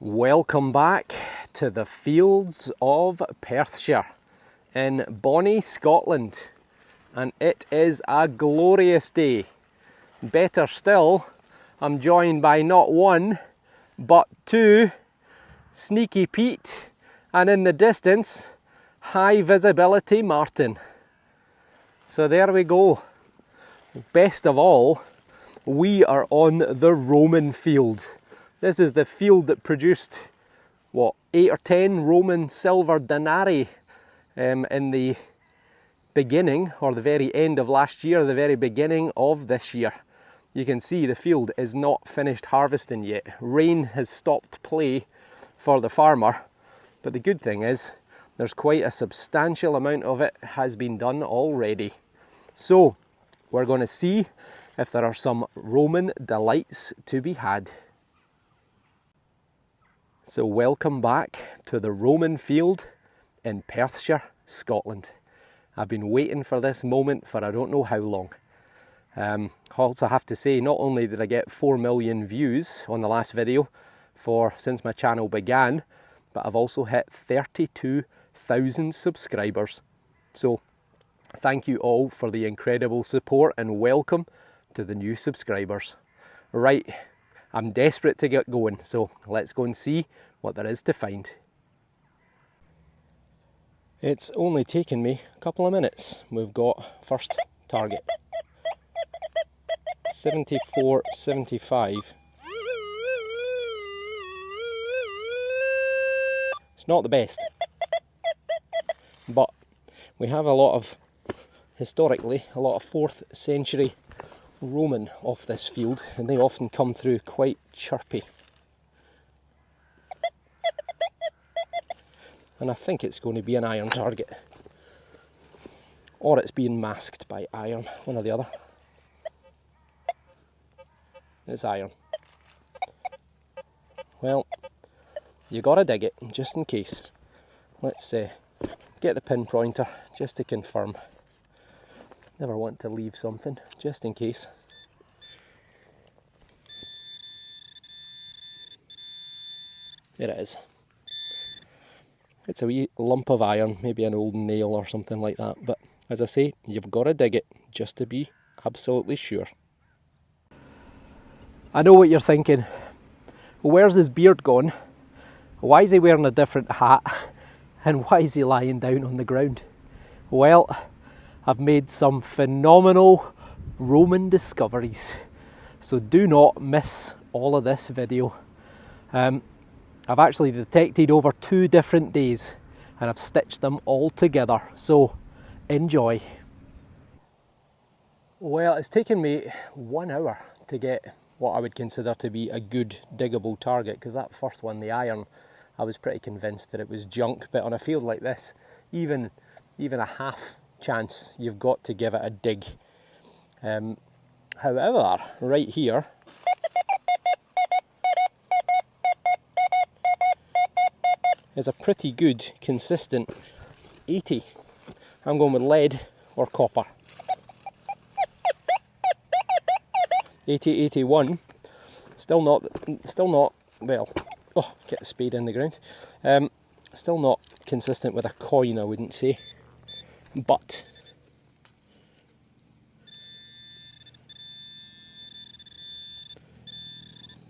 Welcome back to the fields of Perthshire in bonny Scotland, and it is a glorious day. Better still, I'm joined by not one but two, Sneaky Pete and in the distance High Visibility Martin. So there we go. Best of all, we are on the Roman field. This is the field that produced, 8 or 10 Roman silver denarii in the beginning, or the very end of last year, the very beginning of this year. You can see the field is not finished harvesting yet. Rain has stopped play for the farmer, but the good thing is there's quite a substantial amount of it has been done already. So we're going to see if there are some Roman delights to be had. So welcome back to the Roman field in Perthshire, Scotland. I've been waiting for this moment for I don't know how long. I also have to say, not only did I get 4 million views on the last video since my channel began, but I've also hit 32,000 subscribers. So thank you all for the incredible support and welcome to the new subscribers. Right, I'm desperate to get going, so let's go and see what there is to find. It's only taken me a couple of minutes. We've got first target. 74.75. It's not the best, but we have historically, a lot of 4th century Roman off this field, and they often come through quite chirpy. And I think it's going to be an iron target, or it's being masked by iron, one or the other. It's iron. Well, you gotta dig it just in case. Let's get the pinpointer just to confirm. Never want to leave something just in case. There it is. It's a wee lump of iron, maybe an old nail or something like that, but as I say, you've got to dig it just to be absolutely sure. I know what you're thinking. Where's his beard gone? Why is he wearing a different hat? And why is he lying down on the ground? Well, I've made some phenomenal Roman discoveries, so do not miss all of this video. I've actually detected over 2 different days and I've stitched them all together, so enjoy. Well, it's taken me 1 hour to get what I would consider to be a good diggable target, because that first one, the iron, I was pretty convinced that it was junk, but on a field like this, even a half chance, you've got to give it a dig. However, right here, is a pretty good, consistent 80. I'm going with lead or copper. 80, 81. Still not, well, get the spade in the ground. Still not consistent with a coin, I wouldn't say. But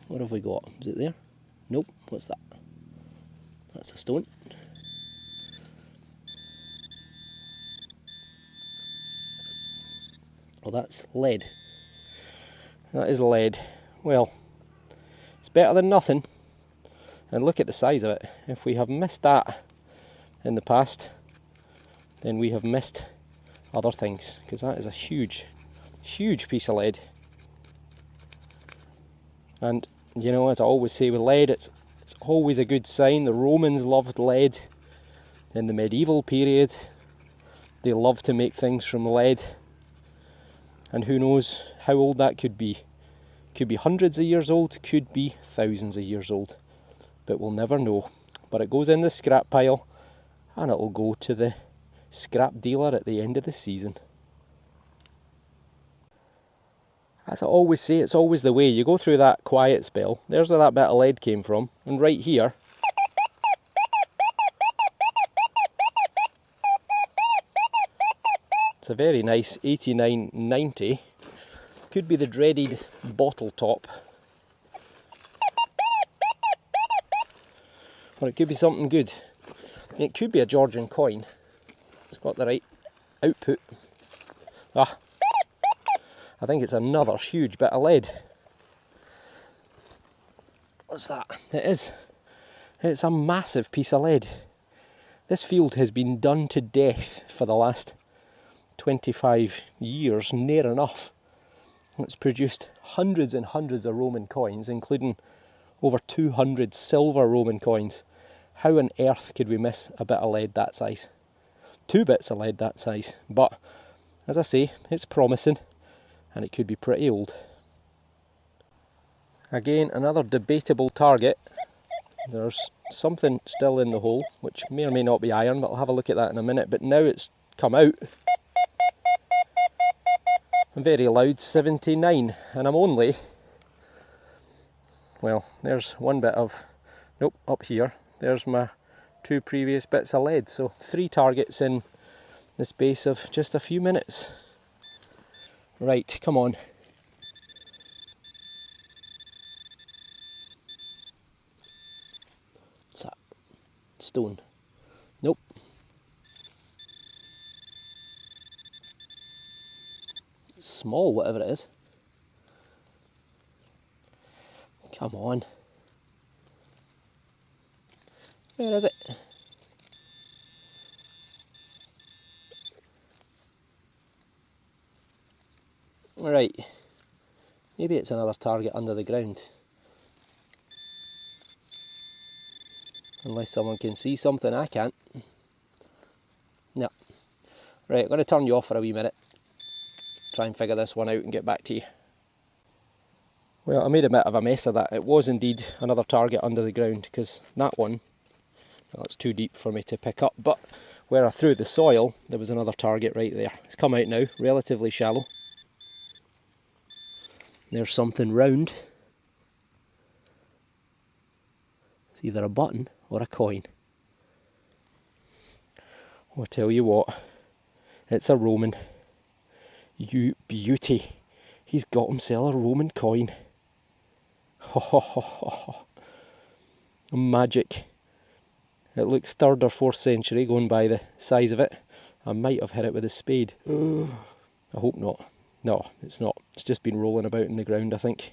what have we got? Is it there? Nope. What's that? That's a stone. Well, that's lead. That is lead. Well, it's better than nothing. And look at the size of it. If we have missed that in the past, then we have missed other things, because that is a huge, huge piece of lead. And you know, as I always say with lead, it's always a good sign. The Romans loved lead in the medieval period. They loved to make things from lead, and who knows how old that could be. Could be hundreds of years old, could be thousands of years old, but we'll never know. But it goes in the scrap pile, and it'll go to the scrap dealer at the end of the season. As I always say, it's always the way. You go through that quiet spell, there's where that bit of lead came from, and right here, it's a very nice 89.90. Could be the dreaded bottle top. Or it could be something good. It could be a Georgian coin. It's got the right output. Ah, I think it's another huge bit of lead. What's that? It is. It's a massive piece of lead. This field has been done to death for the last 25 years, near enough. It's produced hundreds and hundreds of Roman coins, including over 200 silver Roman coins. How on earth could we miss a bit of lead that size? 2 bits of lead that size. But, as I say, it's promising, and it could be pretty old. Again, another debatable target. There's something still in the hole, which may or may not be iron, but I'll have a look at that in a minute. But now it's come out. Very loud 79, and I'm only, well, there's one bit of, nope, up here, there's my 2 previous bits of lead, so 3 targets in the space of just a few minutes. Right, come on. What's that? Stone. Nope. Small, whatever it is. Come on. Where is it? Right. Maybe it's another target under the ground. Unless someone can see something I can't. No. Right, I'm going to turn you off for a wee minute. Try and figure this one out and get back to you. Well, I made a bit of a mess of that. It was indeed another target under the ground, because that one, well, it's too deep for me to pick up, but where I threw the soil, there was another target right there. It's come out now, relatively shallow. There's something round. It's either a button or a coin. I'll tell you what, it's a Roman. You beauty. He's got himself a Roman coin. Ho ho ho ho. Magic. It looks 3rd or 4th century, going by the size of it. I might have hit it with a spade. I hope not. No, it's not. It's just been rolling about in the ground, I think.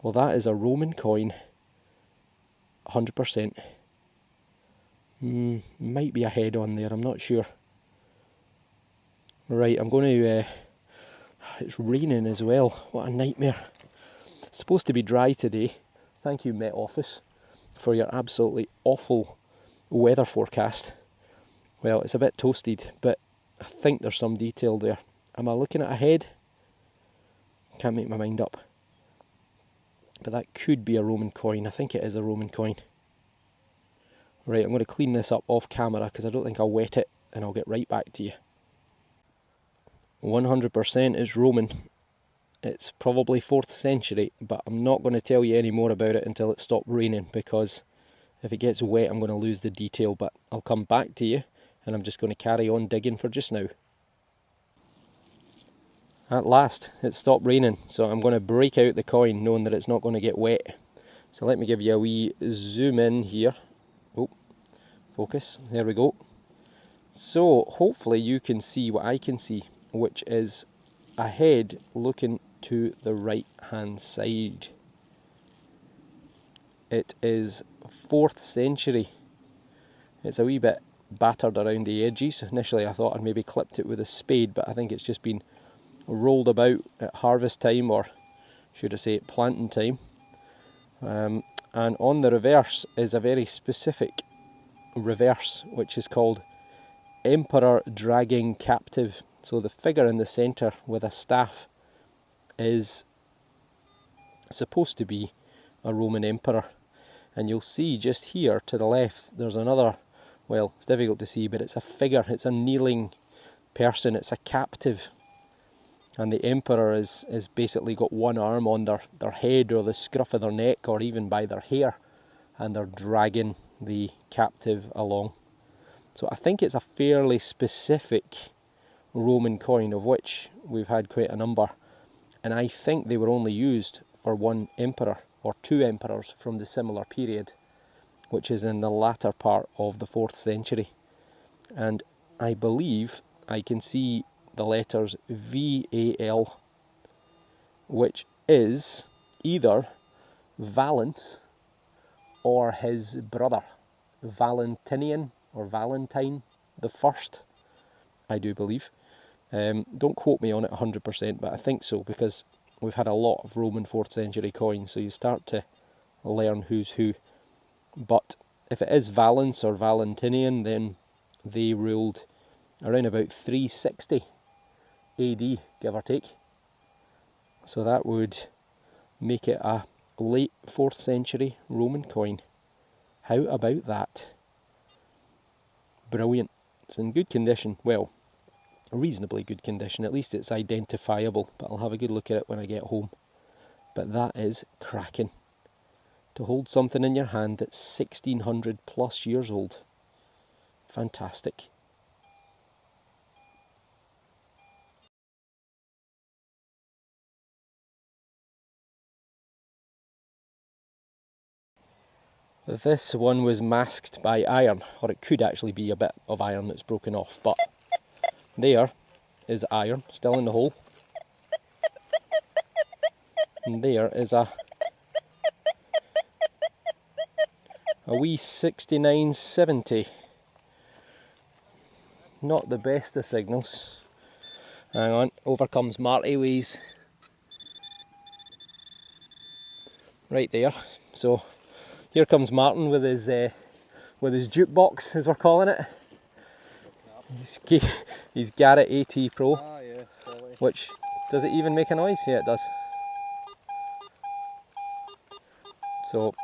Well, that is a Roman coin. 100%. Might be a head on there, I'm not sure. Right, I'm going to... it's raining as well. What a nightmare. It's supposed to be dry today. Thank you, Met Office, for your absolutely awful weather forecast. Well, it's a bit toasted, but I think there's some detail there. Am I looking at a head? Can't make my mind up. But that could be a Roman coin. I think it is a Roman coin. Right, I'm going to clean this up off camera because I don't think I'll wet it, and I'll get right back to you. 100% is Roman. It's probably 4th century, but I'm not going to tell you any more about it until it stops raining, because if it gets wet I'm going to lose the detail, but I'll come back to you, and I'm just going to carry on digging for just now. At last, it stopped raining, so I'm going to break out the coin knowing that it's not going to get wet. So let me give you a wee zoom in here. Oh, focus, there we go. So hopefully you can see what I can see, which is a head looking to the right hand side. It is 4th century. It's a wee bit battered around the edges. Initially I thought I'd maybe clipped it with a spade, but I think it's just been rolled about at harvest time, or should I say at planting time. And on the reverse is a very specific reverse, which is called Emperor Dragging Captive. So the figure in the centre with a staff is supposed to be a Roman emperor. And you'll see just here to the left there's another, well, it's difficult to see, but it's a figure, it's a kneeling person, it's a captive. and the emperor is basically got one arm on their head or the scruff of their neck or even by their hair, and they're dragging the captive along. So I think it's a fairly specific Roman coin, of which we've had quite a number, and I think they were only used for one emperor or two emperors from the similar period, which is in the latter part of the 4th century. And I believe I can see the letters VAL, which is either Valens or his brother, Valentinian or Valentine the First, I do believe. Don't quote me on it 100%, but I think so, because we've had a lot of Roman 4th century coins, so you start to learn who's who. But if it is Valens or Valentinian, then they ruled around about 360 AD, give or take. So that would make it a late 4th century Roman coin. How about that? Brilliant. It's in good condition. Well, reasonably good condition. At least it's identifiable, but I'll have a good look at it when I get home. But that is cracking. To hold something in your hand that's 1600 plus years old. Fantastic. This one was masked by iron, or it could actually be a bit of iron that's broken off, but there is iron still in the hole, and there is a wee 6970. Not the best of signals. Hang on, over comes Marty Ways. Right there. So here comes Martin with his jukebox, as we're calling it. His Garrett AT Pro. Ah, yeah, totally. Which, does it even make a noise? Yeah, it does. So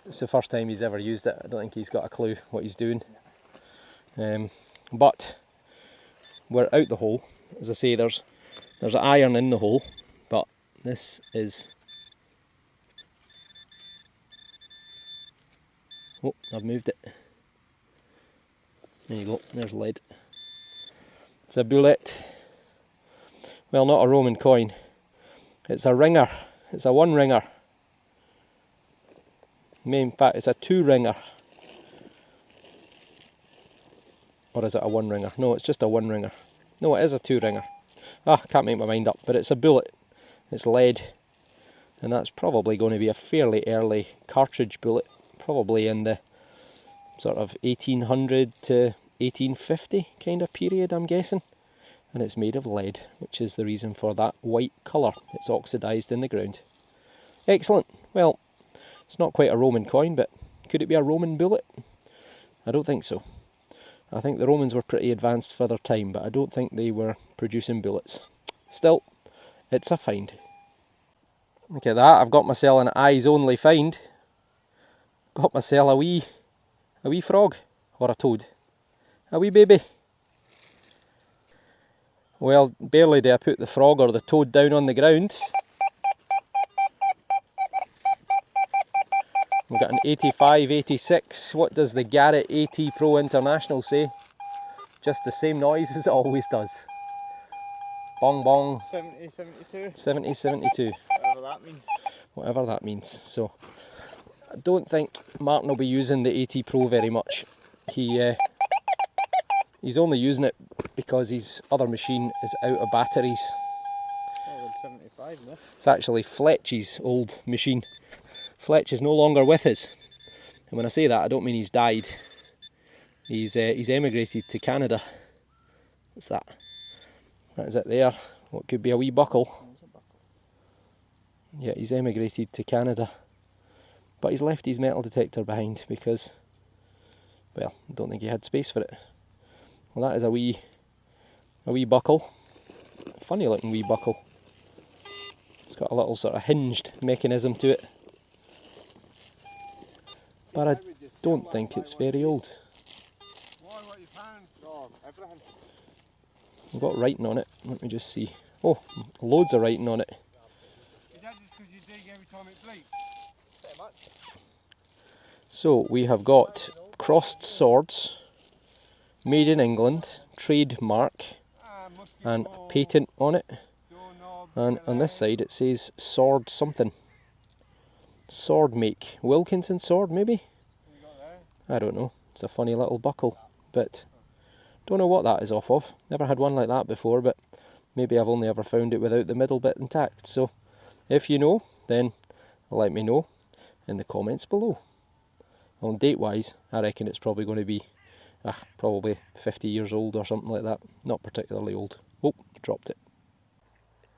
it's the first time he's ever used it. I don't think he's got a clue what he's doing. But we're out the hole. As I say, there's iron in the hole, but this is... Oh, I've moved it. There you go, there's lead. It's a bullet. Well, not a Roman coin. It's a ringer. It's a one ringer. In fact, it's a two ringer. Or is it a one ringer? No, it's just a one ringer. No, it is a two ringer. Ah, can't make my mind up, but it's a bullet. It's lead. And that's probably going to be a fairly early cartridge bullet. Probably in the sort of 1800 to 1850 kind of period, I'm guessing. And it's made of lead, which is the reason for that white colour. It's oxidised in the ground. Excellent. Well, it's not quite a Roman coin, but could it be a Roman bullet? I don't think so. I think the Romans were pretty advanced for their time, but I don't think they were producing bullets. Still, it's a find. Look at that, I've got myself an eyes only find. Got myself a wee frog, or a toad, a wee baby. Well, barely do I put the frog or the toad down on the ground. We've got an 85, 86. What does the Garrett AT Pro International say? Just the same noise as it always does. Bong bong. 70, 72. 70, 72. Whatever that means. Whatever that means. So, I don't think Martin will be using the AT Pro very much. He's only using it because his other machine is out of batteries. Oh, 75 now. It's actually Fletch's old machine. Fletch is no longer with us. And when I say that, I don't mean he's died. He's emigrated to Canada. What's that? That is it there. What could be a wee buckle. Yeah, he's emigrated to Canada. But he's left his metal detector behind because, well, I don't think he had space for it. Well, that is a wee buckle. Funny looking wee buckle. It's got a little sort of hinged mechanism to it. But I don't think it's very old. What you found? Oh, everything. I've got writing on it. Let me just see. Oh, loads of writing on it. Is that just because you dig every time it bleeds? Pretty much. So we have got crossed swords, made in England, trademark, Musky and a ball, patent on it. doorknob, And on this side it says sword something. Sword make. Wilkinson sword maybe? what you got there? I don't know. It's a funny little buckle. But don't know what that is off of. Never had one like that before, but maybe I've only ever found it without the middle bit intact. So if you know, then let me know in the comments below. Well, date wise, I reckon it's probably going to be probably 50 years old or something like that. Not particularly old. Oh, dropped it.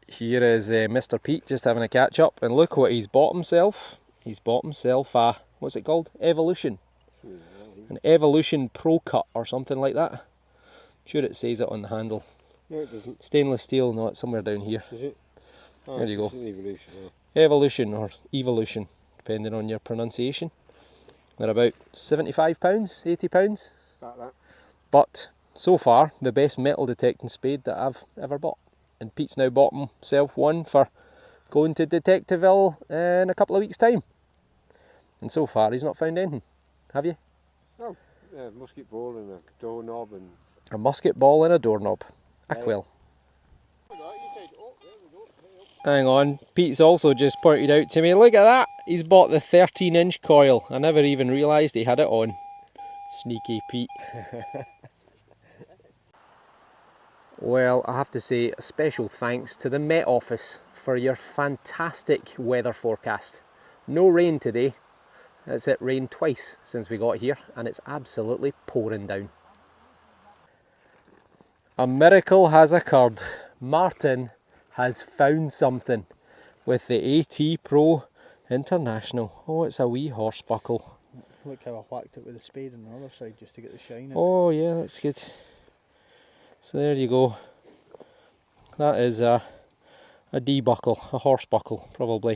Here is Mr. Pete just having a catch up, and look what he's bought himself. He's bought himself a, what's it called? Evolution. An Evolution Pro Cut or something like that. Sure it says it on the handle. No, it doesn't. Stainless steel, no, it's somewhere down here. Is it? Oh, There you go. It's an evolution. Evolution or Evolution, depending on your pronunciation. They're about £75, £80. About that. But so far, the best metal detecting spade that I've ever bought. And Pete's now bought himself one for going to Detectiveville in a couple of weeks' time. And so far, he's not found anything. Have you? Oh, yeah, musket ball and a doorknob and... A musket ball and a doorknob. A quill. Hang on, Pete's also just pointed out to me, look at that! He's bought the 13-inch coil. I never even realised he had it on. Sneaky Pete. Well, I have to say a special thanks to the Met Office for your fantastic weather forecast. No rain today. It's it rained twice since we got here, and it's absolutely pouring down. A miracle has occurred. Martin has found something with the AT Pro International. Oh, it's a wee horse buckle. Look how I whacked it with a spade on the other side just to get the shine in. Oh yeah, that's good. So there you go. That is a D buckle, a horse buckle, probably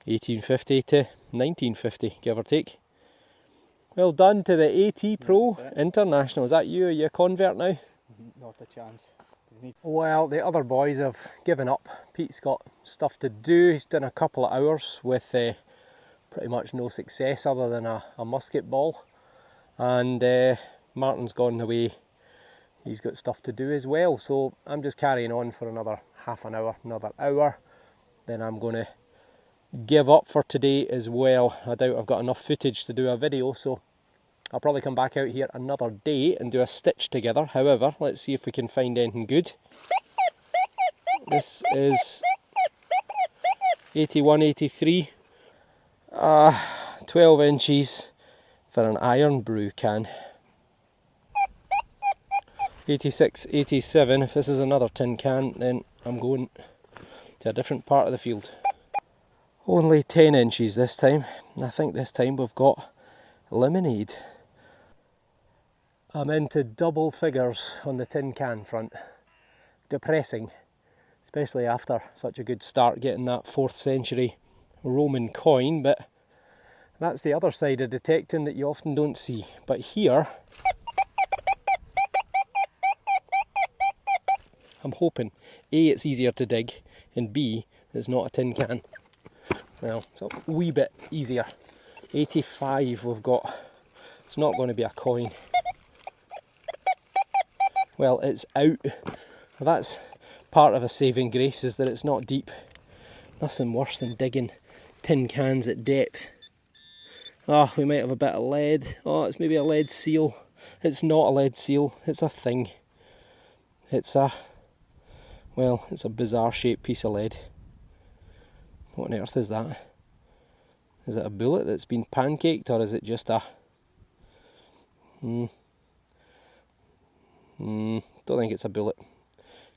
1850 to 1950, give or take. Well done to the AT Pro International. Is that you? Are you a convert now? Not a chance. Well, the other boys have given up. Pete's got stuff to do. He's done a couple of hours with pretty much no success other than a musket ball. And Martin's gone away. He's got stuff to do as well. So I'm just carrying on for another half an hour, another hour. Then I'm going to give up for today as well. I doubt I've got enough footage to do a video, so I'll probably come back out here another day and do a stitch together. However, let's see if we can find anything good. This is 81, 83. 12 inches for an iron brew can. 86, 87. If this is another tin can, then I'm going to a different part of the field. Only 10 inches this time. And I think this time we've got lemonade. I'm into double figures on the tin can front. Depressing, especially after such a good start getting that 4th century Roman coin, but that's the other side of detecting that you often don't see. But here, I'm hoping A, it's easier to dig, and B, it's not a tin can. Well, it's a wee bit easier. 85 we've got. It's not going to be a coin. Well, it's out. That's part of a saving grace, is that it's not deep. Nothing worse than digging tin cans at depth. Oh, we might have a bit of lead. Oh, it's maybe a lead seal. It's not a lead seal, it's a thing. It's a, well, it's a bizarre shaped piece of lead. What on earth is that? Is it a bullet that's been pancaked, or is it just a... don't think it's a bullet,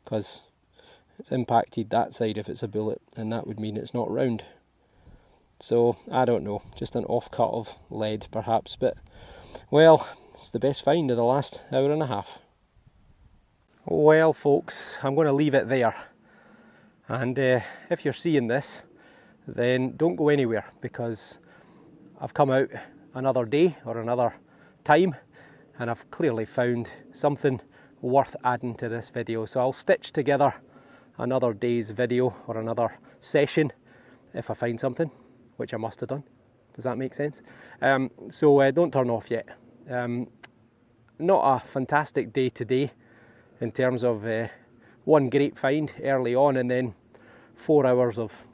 because it's impacted that side if it's a bullet, and that would mean it's not round. So, I don't know, just an off-cut of lead perhaps, but, well, it's the best find of the last hour and a half. Well folks, I'm going to leave it there, and if you're seeing this, then don't go anywhere, because I've come out another day or another time, and I've clearly found something worth adding to this video. So I'll stitch together another day's video or another session if I find something, which I must have done. Does that make sense? So don't turn off yet. Not a fantastic day today in terms of one great find early on, and then 4 hours of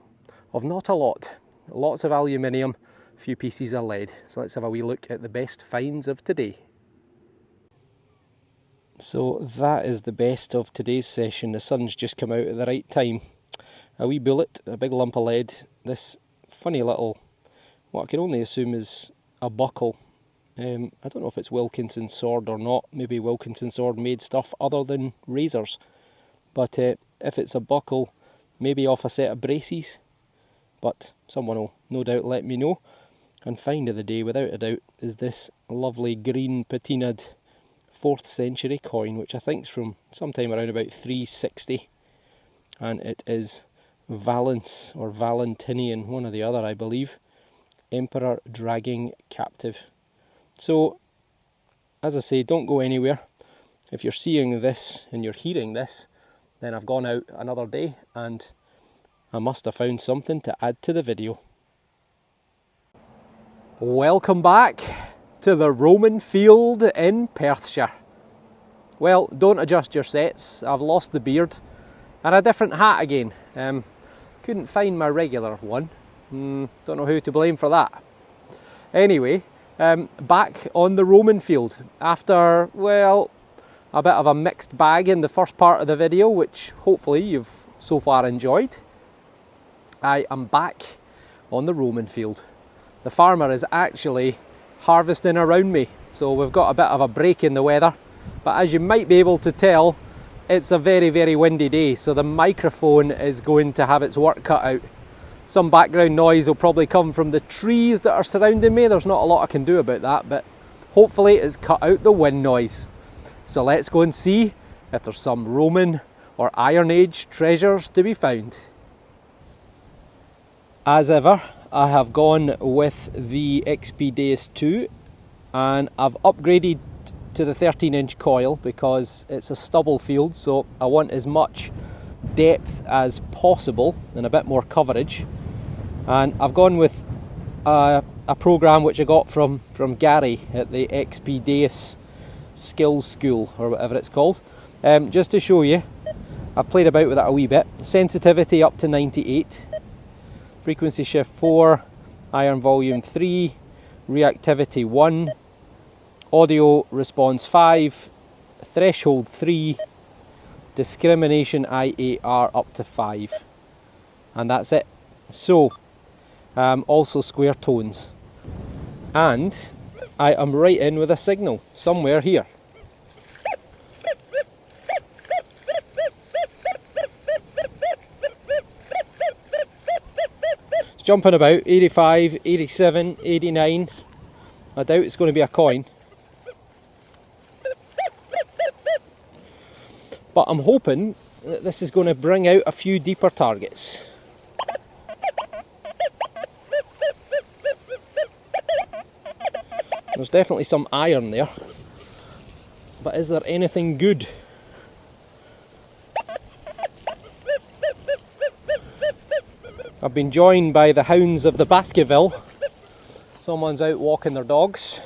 not a lot. Lots of aluminium, a few pieces of lead. So let's have a wee look at the best finds of today. So that is the best of today's session. The sun's just come out at the right time. A wee bullet, a big lump of lead, this funny little, what I can only assume is a buckle. I don't know if it's Wilkinson's sword or not. Maybe Wilkinson's sword made stuff other than razors. But if it's a buckle, maybe off a set of braces. But someone will no doubt let me know. And find of the day, without a doubt, is this lovely green patinaed 4th century coin, which I think is from sometime around about 360. And it is Valence or Valentinian, one or the other, I believe. Emperor dragging captive. So, as I say, don't go anywhere. If you're seeing this and you're hearing this, then I've gone out another day and I must have found something to add to the video. Welcome back to the Roman field in Perthshire. Well, don't adjust your sets. I've lost the beard and a different hat again. Couldn't find my regular one. Don't know who to blame for that. Anyway, back on the Roman field after, well, a bit of a mixed bag in the first part of the video, which hopefully you've so far enjoyed. I am back on the Roman field. The farmer is actually harvesting around me, so we've got a bit of a break in the weather, but as you might be able to tell, it's a very, very windy day, so the microphone is going to have its work cut out. Some background noise will probably come from the trees that are surrounding me. There's not a lot I can do about that, but hopefully it's cut out the wind noise. So let's go and see if there's some Roman or Iron Age treasures to be found. As ever, I have gone with the XP Deus 2 and I've upgraded to the 13-inch coil because it's a stubble field, so I want as much depth as possible and a bit more coverage. And I've gone with a program which I got from Gary at the XP Deus Skills School, or whatever it's called. Just to show you, I've played about with it a wee bit. Sensitivity up to 98, frequency shift 4, iron volume 3, reactivity 1, audio response 5, threshold 3, discrimination IAR up to 5, and that's it. So also square tones, and I am right in with a signal somewhere here. It's jumping about 85, 87, 89. I doubt it's going to be a coin, but I'm hoping that this is going to bring out a few deeper targets. There's definitely some iron there, but is there anything good? I've been joined by the hounds of the Baskerville. Someone's out walking their dogs.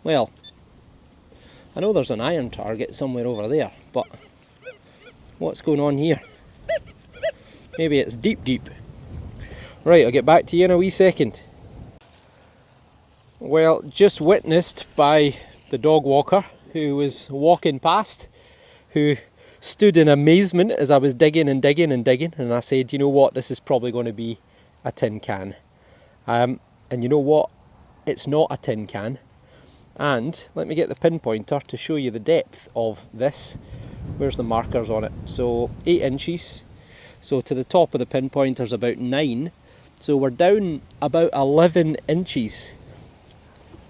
Well, I know there's an iron target somewhere over there, but what's going on here? Maybe it's deep, deep. Right, I'll get back to you in a wee second. Well, just witnessed by the dog walker who was walking past, who stood in amazement as I was digging and digging and digging, and I said, you know what, this is probably going to be a tin can. And you know what, it's not a tin can. And let me get the pinpointer to show you the depth of this. Where's the markers on it? So 8 inches. So to the top of the pinpointer is about 9. So we're down about 11 inches.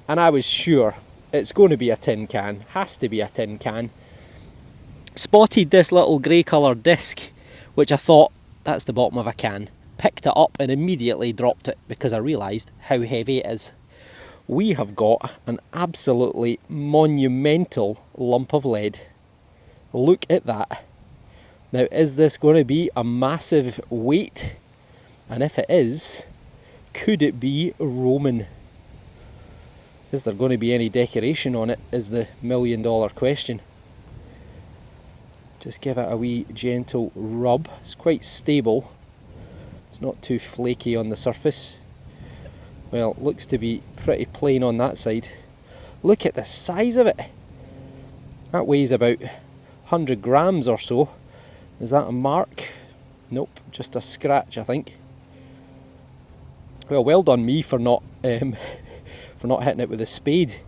And I was sure it's going to be a tin can. Has to be a tin can. Spotted this little grey coloured disc, which I thought, that's the bottom of a can. Picked it up and immediately dropped it because I realised how heavy it is. we have got an absolutely monumental lump of lead. Look at that. Now, is this going to be a massive weight? And if it is, could it be Roman? Is there going to be any decoration on it, is the million-dollar question. Just give it a wee gentle rub. It's quite stable. It's not too flaky on the surface. Well, it looks to be pretty plain on that side. Look at the size of it. That weighs about 100 grams or so. Is that a mark? Nope, just a scratch, I think. Well done me for not for not hitting it with a spade.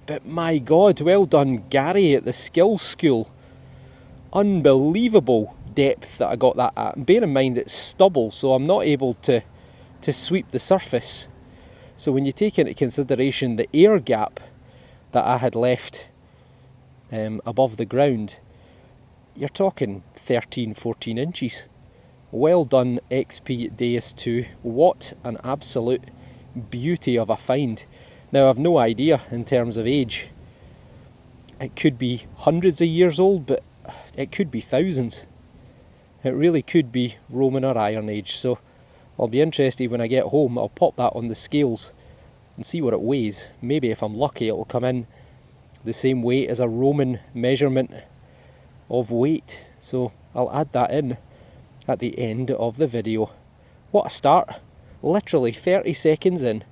But my God, well done Gary at the skills school. Unbelievable depth that I got that at. And bear in mind it's stubble, so I'm not able to sweep the surface. So when you take into consideration the air gap that I had left above the ground, you're talking 13-14 inches. Well done XP Deus 2. What an absolute beauty of a find. Now I've no idea in terms of age. It could be hundreds of years old, but it could be thousands. It really could be Roman or Iron Age. So I'll be interested when I get home. I'll pop that on the scales and see what it weighs. Maybe if I'm lucky it'll come in the same weight as a Roman measurement of weight. So I'll add that in at the end of the video. What a start. Literally 30 seconds in.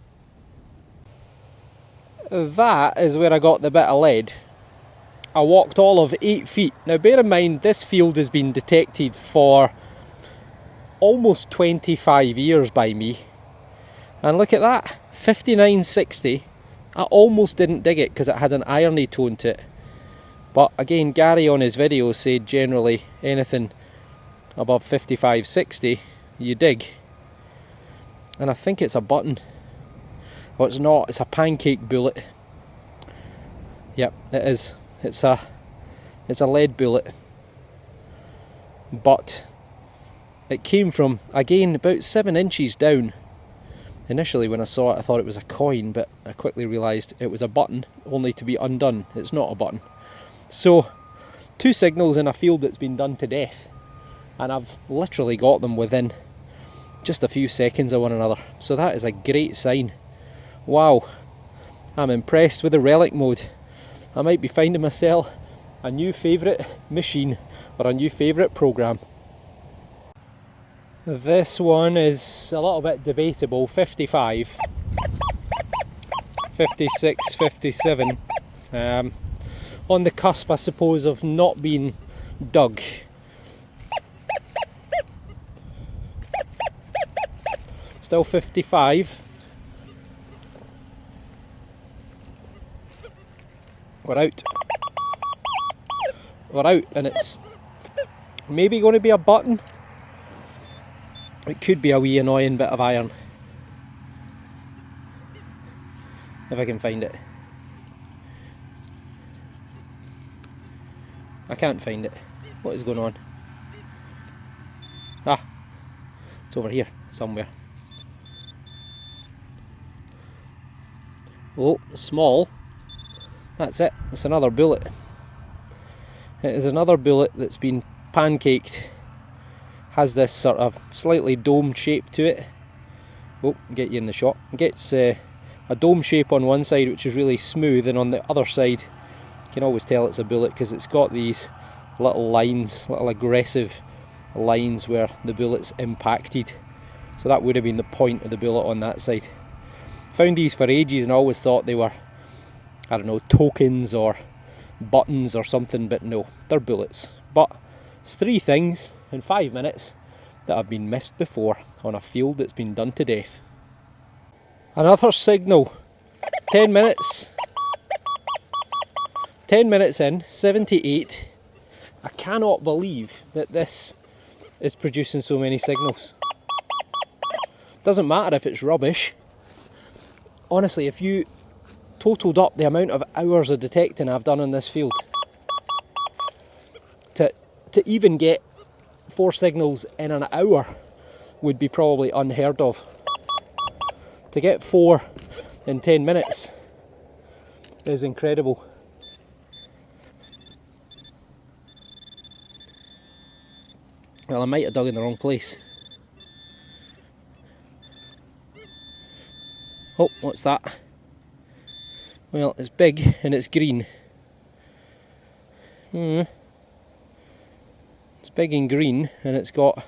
That is where I got the bit of lead. I walked all of 8 feet. Now bear in mind this field has been detected for almost 25 years by me. And look at that, 59.60. I almost didn't dig it because it had an irony tone to it. But again, Gary on his video said generally anything above 55.60 you dig. And I think it's a button. Well, it's not, it's a pancake bullet. Yep, it is. It's a lead bullet. But it came from, again, about 7 inches down. Initially when I saw it I thought it was a coin, but I quickly realised it was a button, only to be undone. It's not a button. So, 2 signals in a field that's been done to death. And I've literally got them within just a few seconds of one another. So that is a great sign. Wow, I'm impressed with the relic mode. I might be finding myself a new favourite machine or a new favourite programme. This one is a little bit debatable, 55, 56, 57. On the cusp, I suppose, of not being dug. Still 55. We're out. We're out, and it's maybe going to be a button. It could be a wee annoying bit of iron. If I can find it. I can't find it. What is going on? Ah, it's over here somewhere. Oh, small. That's it. It's another bullet. It is another bullet that's been pancaked. Has this sort of slightly domed shape to it. Oh, get you in the shot. It gets a dome shape on one side which is really smooth, and on the other side you can always tell it's a bullet because it's got these little lines, little aggressive lines where the bullet's impacted. So that would have been the point of the bullet on that side. Found these for ages and I always thought they were, I don't know, tokens or buttons or something, but no, they're bullets. But it's 3 things in 5 minutes that have been missed before on a field that's been done to death. Another signal. 10 minutes. 10 minutes in, 78. I cannot believe that this is producing so many signals. Doesn't matter if it's rubbish. Honestly, if you totaled up the amount of hours of detecting I've done in this field, to even get 4 signals in an hour would be probably unheard of. To get 4 in 10 minutes is incredible. Well, I might have dug in the wrong place. Oh, what's that? Well, it's big and it's green. It's big and green and it's got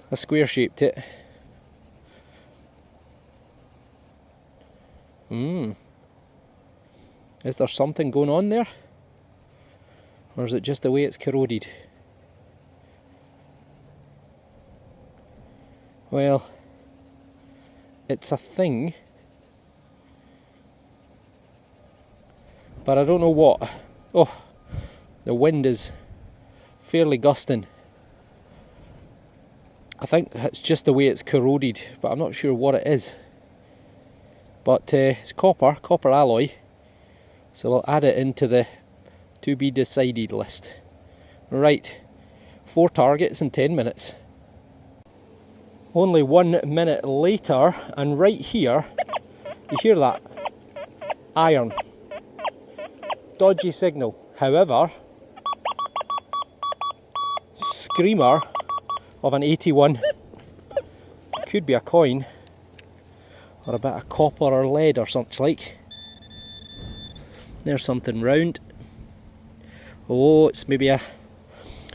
a square shape to it. Is there something going on there? Or is it just the way it's corroded? Well, it's a thing, but I don't know what. Oh, the wind is fairly gusting. I think it's just the way it's corroded, but I'm not sure what it is. But it's copper alloy, so we'll add it into the to be decided list. Right, 4 targets in 10 minutes. Only 1 minute later, and right here, you hear that? Iron. Dodgy signal. However, screamer of an 81. Could be a coin, or a bit of copper or lead or such like. There's something round. Oh, it's maybe a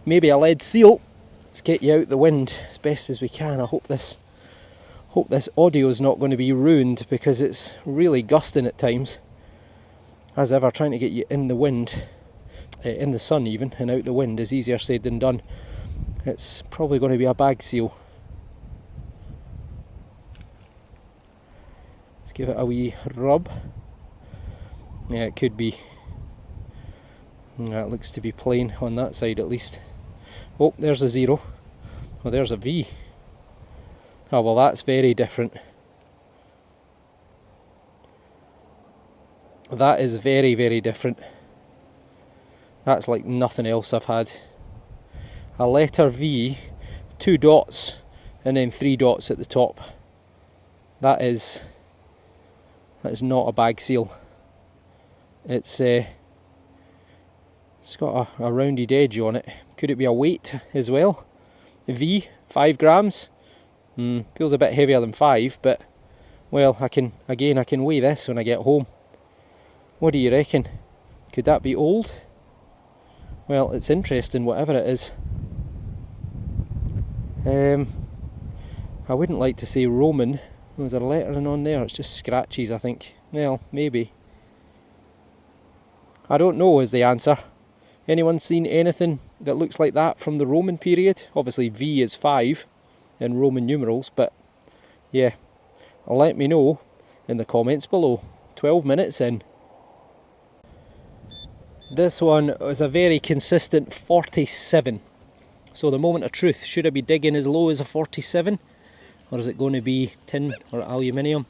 lead seal. Let's get you out the wind as best as we can. I hope this audio is not going to be ruined because it's really gusting at times. As ever, trying to get you in the wind, in the sun even, and out the wind is easier said than done. It's probably going to be a bag seal. Let's give it a wee rub. Yeah, it could be. It looks to be plain on that side at least. Oh, there's a 0. Oh, there's a V. Oh, well, that's very different. That is very, very different. That's like nothing else I've had. A letter V, 2 dots, and then 3 dots at the top. That is not a bag seal. It's got a rounded edge on it. Could it be a weight as well? V, 5 grams. Feels a bit heavier than 5, but well, I can weigh this when I get home. What do you reckon? Could that be old? Well, it's interesting, whatever it is. I wouldn't like to say Roman. Was there lettering on there? It's just scratches, I think. Well, maybe. I don't know is the answer. Anyone seen anything that looks like that from the Roman period? Obviously V is 5 in Roman numerals, but yeah, let me know in the comments below. 12 minutes in. This one is a very consistent 47. So the moment of truth, should I be digging as low as a 47? Or is it going to be tin or aluminium?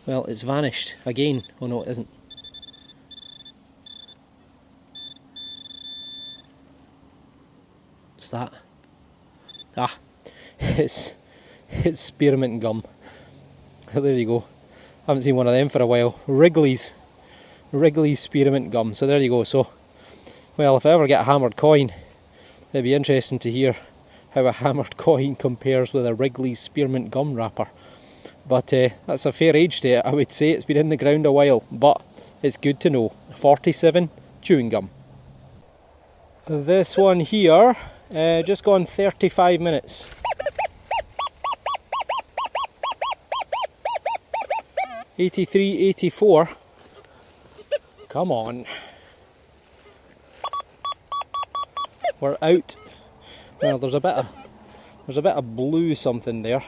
Well, it's vanished again. Oh no, it isn't. What's that? Ah, it's spearmint gum. There you go. Haven't seen one of them for a while. Wrigley's spearmint gum. So there you go. So, well, if I ever get a hammered coin, it'd be interesting to hear how a hammered coin compares with a Wrigley's spearmint gum wrapper. But that's a fair age to it. I would say it's been in the ground a while, but it's good to know. 47 chewing gum. This one here, just gone 35 minutes. 83, 84. Come on. We're out. Well, there's a bit of blue something there.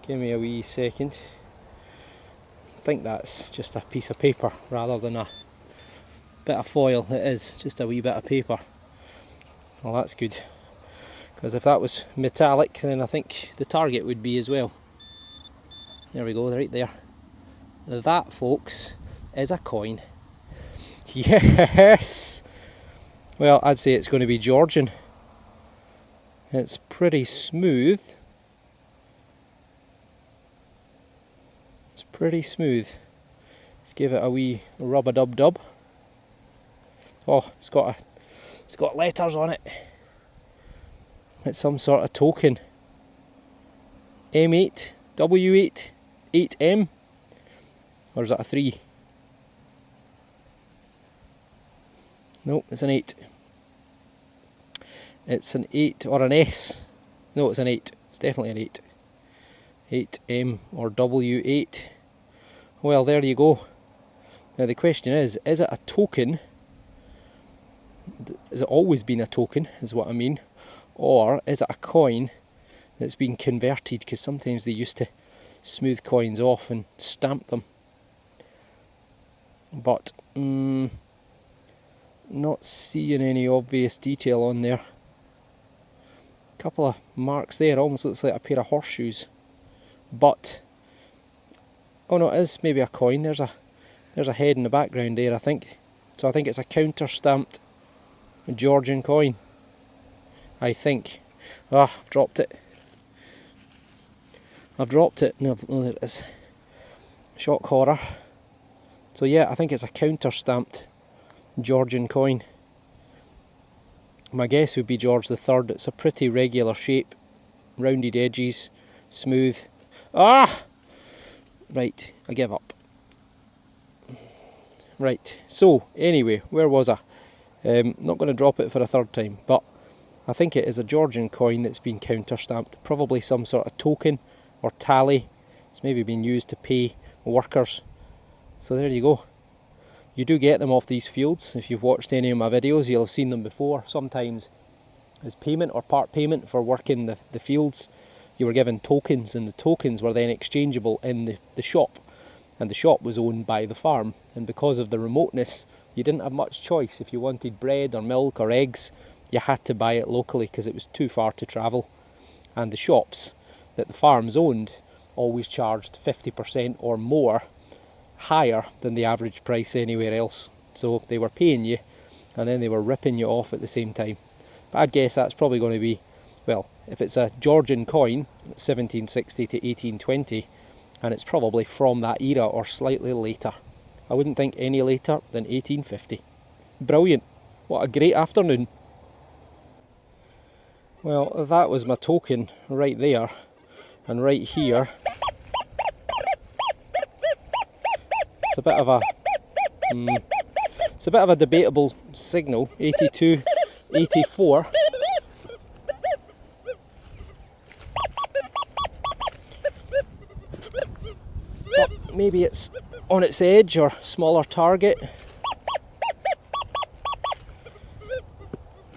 Give me a wee second. I think that's just a piece of paper rather than a bit of foil. It is just a wee bit of paper. Well, that's good, because if that was metallic, then I think the target would be as well. There we go, right there. That, folks, is a coin. Yes! Well, I'd say it's going to be Georgian. It's pretty smooth. It's Pretty smooth. Let's give it a wee rub-a-dub-dub. Oh, it's got letters on it. It's some sort of token. M8, W8, 8M, or is that a 3? No, it's an 8. It's an 8 or an S. No, it's an 8. It's definitely an 8. 8M or W8. Well, there you go. Now the question is it a token? Has it always been a token, is what I mean? Or is it a coin that's been converted? Because sometimes they used to smooth coins off and stamp them. But, not seeing any obvious detail on there. Couple of marks there, almost looks like a pair of horseshoes. But, oh no, it is maybe a coin. There's a head in the background there, I think. So I think it's a counter-stamped Georgian coin. I think. Ah, I've dropped it. No, there it is. Shock horror. So yeah, I think it's a counter-stamped Georgian coin. My guess would be George III. It's a pretty regular shape, rounded edges, smooth. Ah! Right, I give up. Right, so anyway, where was I? Not going to drop it for a third time, but I think it is a Georgian coin that's been counter-stamped. Probably some sort of token or tally. It's maybe been used to pay workers. So there you go. You do get them off these fields. If you've watched any of my videos, you'll have seen them before. Sometimes as payment or part payment for working the fields, you were given tokens, and the tokens were then exchangeable in the shop. And the shop was owned by the farm. And because of the remoteness, you didn't have much choice. If you wanted bread or milk or eggs, you had to buy it locally because it was too far to travel. And the shops that the farms owned always charged 50% or more higher than the average price anywhere else. So they were paying you and then they were ripping you off at the same time. But I'd guess that's probably going to be, well, if it's a Georgian coin, 1760 to 1820, and it's probably from that era or slightly later. I wouldn't think any later than 1850. Brilliant. What a great afternoon. Well, that was my token right there, and right here. It's a bit of a debatable signal. 82, 84. But maybe it's on its edge or smaller target.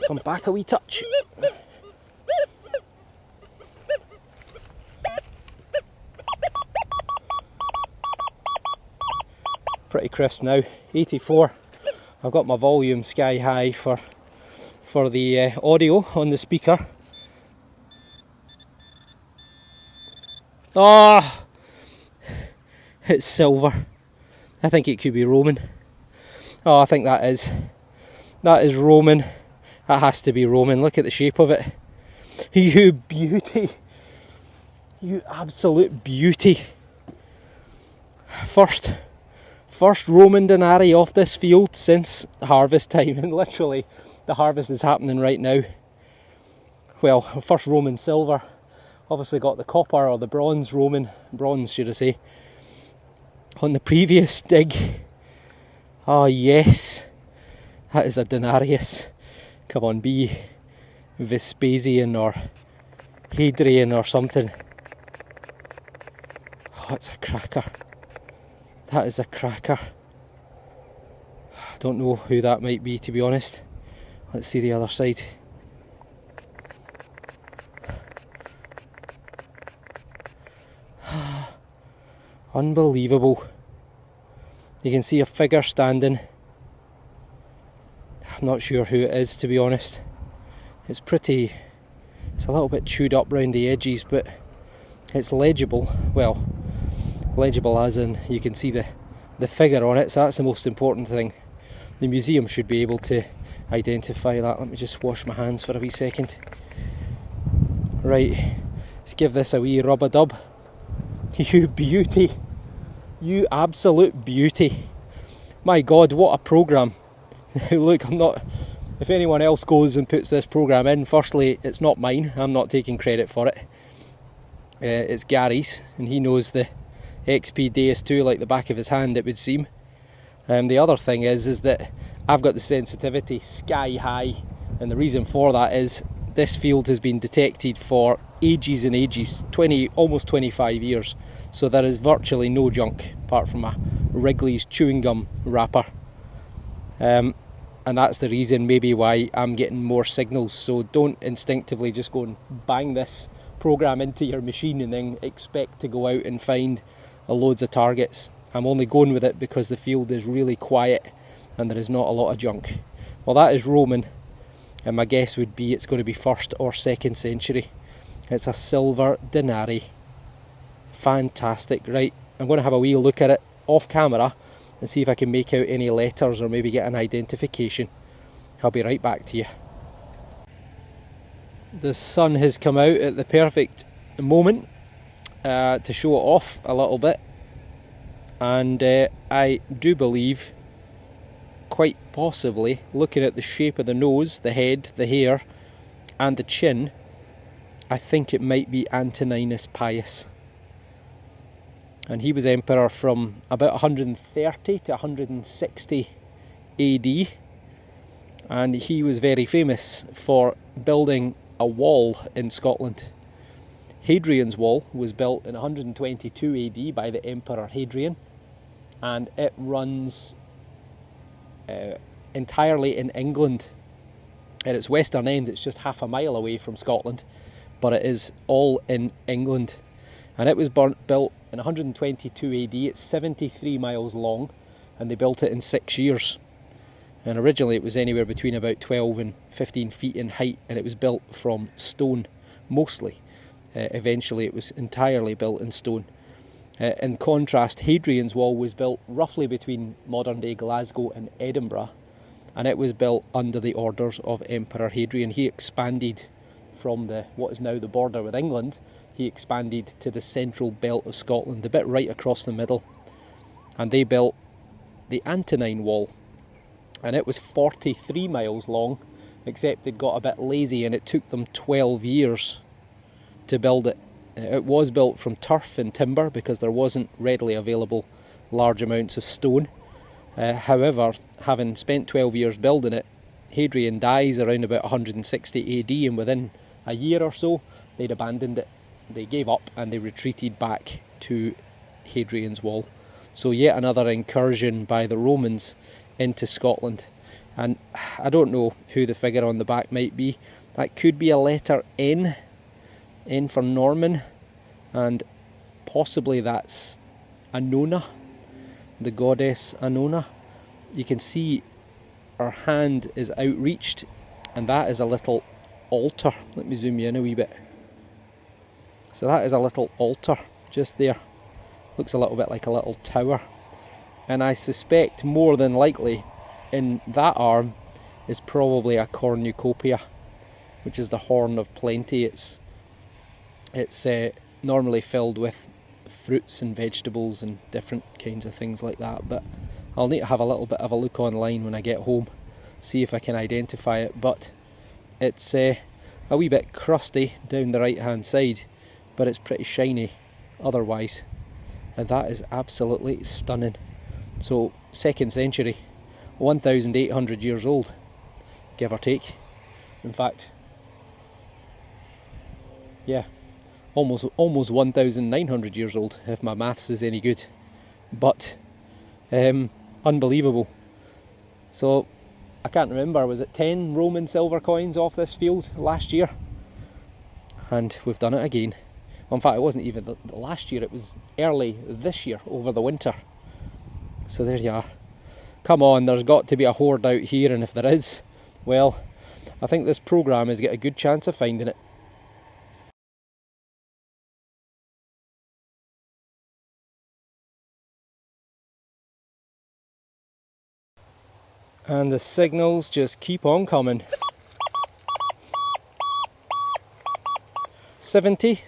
Come back a wee touch. Pretty crisp now, 84. I've got my volume sky high for the audio on the speaker. Ah, it's silver. I think it could be Roman. Oh, I think that is Roman. That has to be Roman. Look at the shape of it. You beauty. You absolute beauty. First Roman denarii off this field since harvest time, and literally the harvest is happening right now. Well, first Roman silver. Obviously got the copper or the bronze should I say, on the previous dig. Oh yes, that is a denarius. Come on, be Vespasian or Hadrian or something. Oh, it's a cracker. That is a cracker. I don't know who that might be, to be honest. Let's see the other side. Unbelievable. You can see a figure standing. I'm not sure who it is, to be honest. It's a little bit chewed up round the edges, but it's legible. Well, legible as in you can see the figure on it, so that's the most important thing. The museum should be able to identify that. Let me just wash my hands for a wee second. Right, let's give this a wee rub-a-dub. You beauty. You absolute beauty. My God, what a programme. Look, I'm not... If anyone else goes and puts this programme in, firstly, it's not mine. I'm not taking credit for it. It's Gary's, and he knows the XP Deus 2 like the back of his hand, it would seem. The other thing is that I've got the sensitivity sky high, and the reason for that is this field has been detected for ages and ages, almost 25 years. So there is virtually no junk apart from a Wrigley's chewing gum wrapper. And that's the reason maybe why I'm getting more signals. So don't instinctively just go and bang this program into your machine and then expect to go out and find loads of targets. I'm only going with it because the field is really quiet and there is not a lot of junk. Well, that is Roman, and my guess would be it's going to be 1st or 2nd century. It's a silver denari. Fantastic. Right, I'm going to have a wee look at it off camera and see if I can make out any letters or maybe get an identification. I'll be right back to you. The sun has come out at the perfect moment to show it off a little bit, and I do believe, quite possibly, looking at the shape of the nose, the head, the hair and the chin, I think it might be Antoninus Pius. And he was emperor from about 130 to 160 AD, and he was very famous for building a wall in Scotland. Hadrian's Wall was built in 122 AD by the Emperor Hadrian, and it runs entirely in England. At its western end, it's just half a mile away from Scotland, but it is all in England. And it was built in 122 AD. It's 73 miles long, and they built it in 6 years. And originally it was anywhere between about 12 and 15 feet in height, and it was built from stone, mostly. Eventually it was entirely built in stone. In contrast, Hadrian's Wall was built roughly between modern-day Glasgow and Edinburgh, and it was built under the orders of Emperor Hadrian. He expanded from what is now the border with England. He expanded to the central belt of Scotland, the bit right across the middle, and they built the Antonine Wall, and it was 43 miles long, except they'd got a bit lazy and it took them 12 years to build it. It was built from turf and timber because there wasn't readily available large amounts of stone. However, having spent 12 years building it, Hadrian dies around about 160 AD, and within a year or so they'd abandoned it. They gave up and they retreated back to Hadrian's Wall. So yet another incursion by the Romans into Scotland. And I don't know who the figure on the back might be. That could be a letter N. N for Norman, and possibly that's Annona, the goddess Annona. You can see her hand is outreached, and that is a little altar. Let me zoom you in a wee bit. So that is a little altar just there. Looks a little bit like a little tower. And I suspect more than likely in that arm is probably a cornucopia, which is the horn of plenty. It's normally filled with fruits and vegetables and different kinds of things like that, but I'll need to have a little bit of a look online when I get home, see if I can identify it. But it's a wee bit crusty down the right hand side, but it's pretty shiny otherwise, and that is absolutely stunning. So 2nd century, 1,800 years old, give or take. In fact, yeah, almost 1,900 years old, if my maths is any good. But unbelievable. So I can't remember, was it 10 Roman silver coins off this field last year? And we've done it again. In fact, it wasn't even the last year, it was early this year, over the winter. So there you are. Come on, there's got to be a hoard out here, and if there is, well, I think this programme has got a good chance of finding it. And the signals just keep on coming. 70.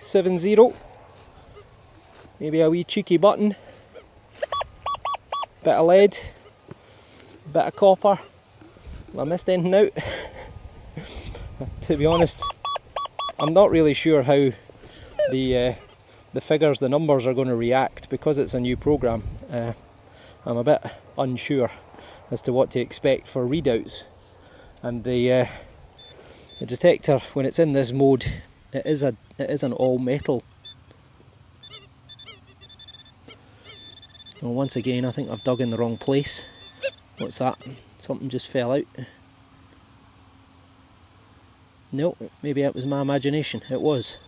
Maybe a wee cheeky button. Bit of lead, bit of copper. Have I missed anything out? To be honest, I'm not really sure how the figures, the numbers are going to react because it's a new programme. I'm a bit unsure as to what to expect for readouts, and the detector, when it's in this mode, it is an all metal. Well, once again, I think I've dug in the wrong place. What's that? Something just fell out. No, maybe it was my imagination. It was.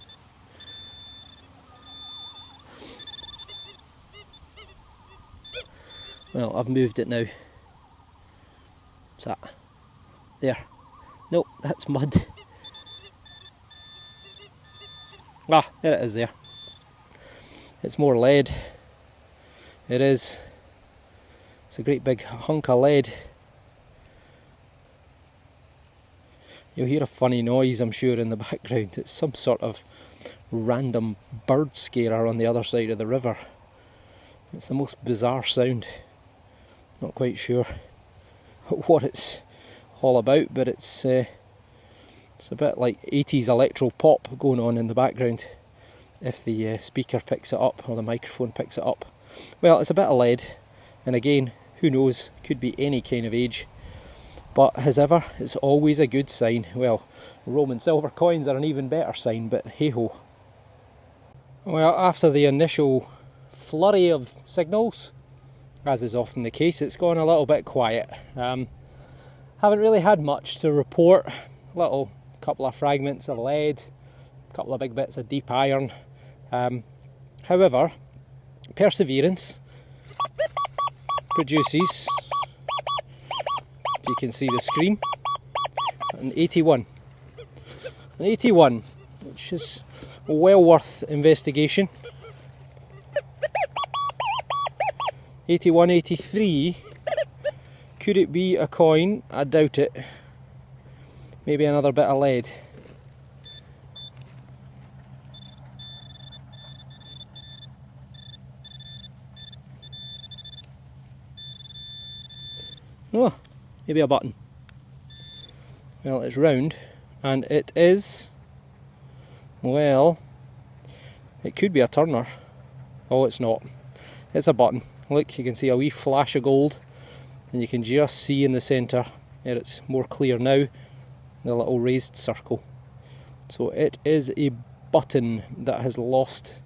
Well, I've moved it now. What's that? There. Nope, that's mud. Ah, there it is there. It's more lead. It is. It's a great big hunk of lead. You'll hear a funny noise, I'm sure, in the background. It's some sort of random bird scarer on the other side of the river. It's the most bizarre sound. Not quite sure what it's all about, but it's a bit like 80s electro pop going on in the background if the speaker picks it up or the microphone picks it up. Well, it's a bit of lead, and again, who knows, could be any kind of age, but as ever, it's always a good sign. Well, Roman silver coins are an even better sign, but hey ho. Well, after the initial flurry of signals, as is often the case, it's gone a little bit quiet. Haven't really had much to report. A couple of fragments of lead, a couple of big bits of deep iron. However, Perseverance produces, if you can see the screen, an 81. An 81, which is well worth investigation. 81, 83. Could it be a coin? I doubt it. Maybe another bit of lead. Oh, maybe a button. Well, it's round, and it is, well, it could be a turner. Oh, it's not. It's a button. Look, you can see a wee flash of gold, and you can just see in the centre, and it's more clear now, the little raised circle. So it is a button that has lost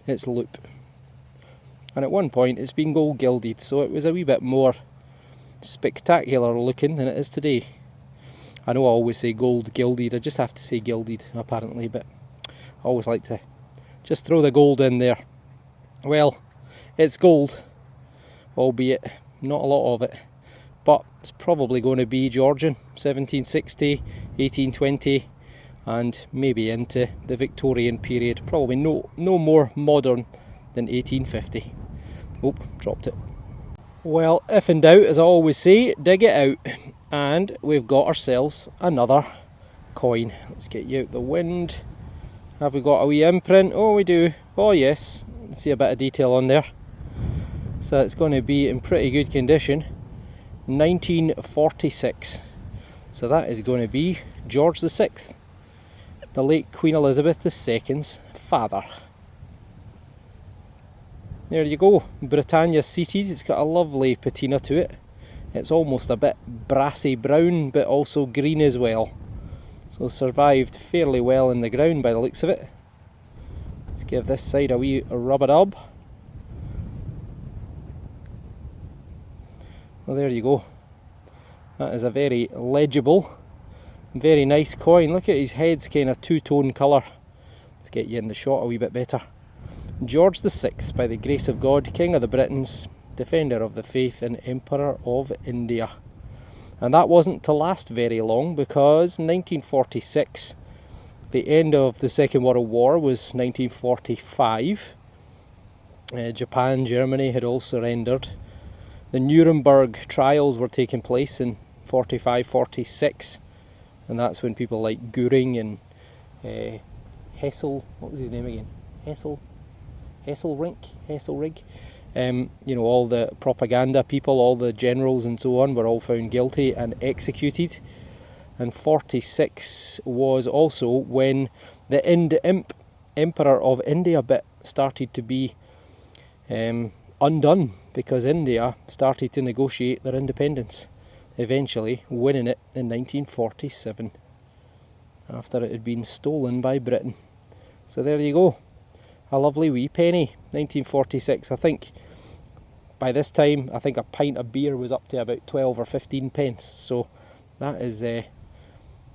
its loop. And at one point it's been gold gilded, so it was a wee bit more spectacular looking than it is today. I know I always say gold gilded, I just have to say gilded apparently, but I always like to just throw the gold in there. Well, it's gold, albeit not a lot of it, but it's probably going to be Georgian, 1760, 1820, and maybe into the Victorian period. Probably no more modern than 1850. Oh, dropped it. Well, if in doubt, as I always say, dig it out. And we've got ourselves another coin. Let's get you out the wind. Have we got a wee imprint? Oh, we do. Oh, yes. Let's see a bit of detail on there. So it's going to be in pretty good condition. 1946. So that is going to be George VI, the late Queen Elizabeth II's father. There you go, Britannia seated. It's got a lovely patina to it. It's almost a bit brassy brown, but also green as well. So survived fairly well in the ground by the looks of it. Let's give this side a wee rub-a-dub. Well, there you go. That is a very legible, very nice coin. Look at his head's kind of two-tone colour. Let's get you in the shot a wee bit better. George VI, by the grace of God, King of the Britons, Defender of the Faith and Emperor of India. And that wasn't to last very long, because 1946, the end of the Second World War was 1945. Japan, Germany had all surrendered. The Nuremberg trials were taking place in 45-46, and that's when people like Goering and Hessel, what was his name again? Hesselring, You know, all the propaganda people, all the generals and so on were all found guilty and executed. And 46 was also when the Emperor of India bit started to be undone, because India started to negotiate their independence, eventually winning it in 1947 after it had been stolen by Britain. So there you go, a lovely wee penny, 1946. I think by this time, I think a pint of beer was up to about 12 or 15 pence, so that is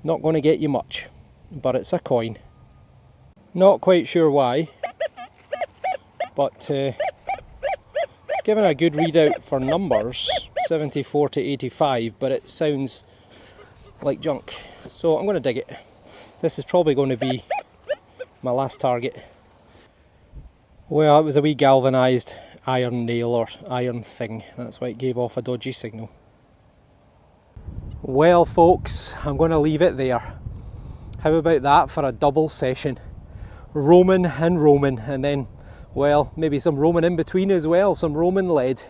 not going to get you much, but it's a coin. Not quite sure why, but it's given a good readout for numbers, 74 to 85, but it sounds like junk. So I'm going to dig it. This is probably going to be my last target. Well, it was a wee galvanised iron nail or iron thing. That's why it gave off a dodgy signal. Well folks, I'm going to leave it there. How about that for a double session? Roman and Roman, and then, well, maybe some Roman in between as well, some Roman lead.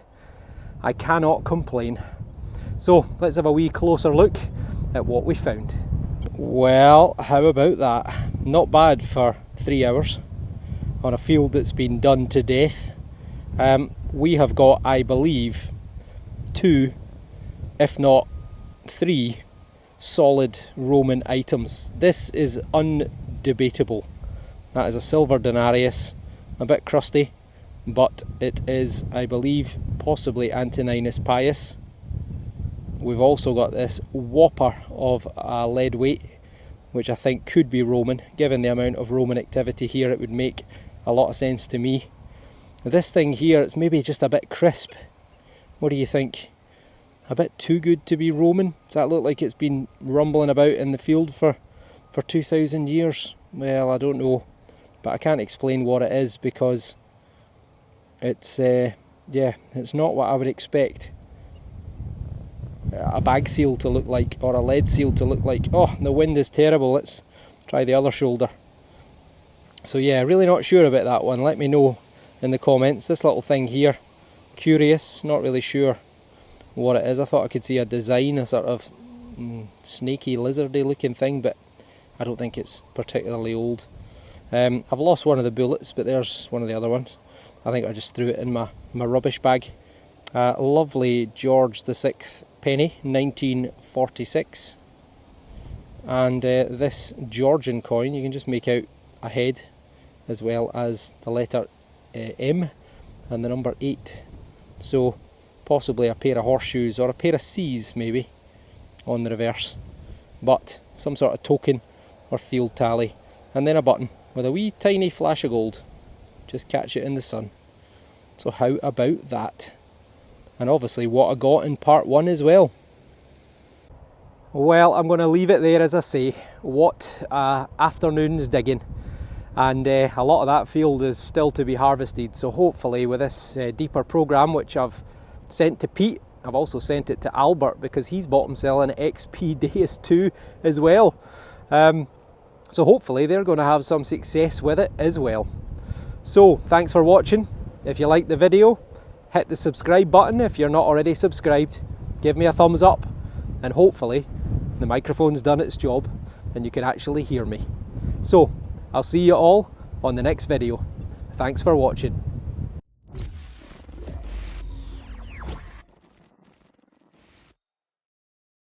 I cannot complain. So let's have a wee closer look at what we found. Well, how about that? Not bad for 3 hours on a field that's been done to death. We have got, I believe, 2, if not 3 solid Roman items. This is undebatable. That is a silver denarius, a bit crusty, but it is, I believe, possibly Antoninus Pius. We've also got this whopper of a lead weight, which I think could be Roman. Given the amount of Roman activity here, it would make a lot of sense to me. This thing here, it's maybe just a bit crisp. What do you think? A bit too good to be Roman? Does that look like it's been rumbling about in the field for 2,000 years? Well, I don't know, but I can't explain what it is, because it's it's not what I would expect a bag seal to look like, or a lead seal to look like. Oh, the wind is terrible. Let's try the other shoulder. So yeah, really not sure about that one. Let me know in the comments. This little thing here, curious, not really sure what it is. I thought I could see a design, a sort of snaky, lizardy looking thing, but I don't think it's particularly old. I've lost one of the bullets, but there's one of the other ones. I think I just threw it in my rubbish bag. Lovely George VI penny, 1946. And this Georgian coin, you can just make out a head as well as the letter M and the number 8. So possibly a pair of horseshoes or a pair of C's maybe on the reverse. But some sort of token or field tally. And then a button with a wee tiny flash of gold. Just catch it in the sun. So how about that? And obviously what I got in part 1 as well. Well, I'm going to leave it there, as I say. What afternoon's digging. And a lot of that field is still to be harvested. So hopefully with this deeper programme, which I've sent to Pete, I've also sent it to Albert, because he's bottom selling XP Deus 2 as well. So hopefully they're going to have some success with it as well. So thanks for watching. If you liked the video, hit the subscribe button. If you're not already subscribed, give me a thumbs up, and hopefully the microphone's done its job and you can actually hear me. So I'll see you all on the next video. Thanks for watching.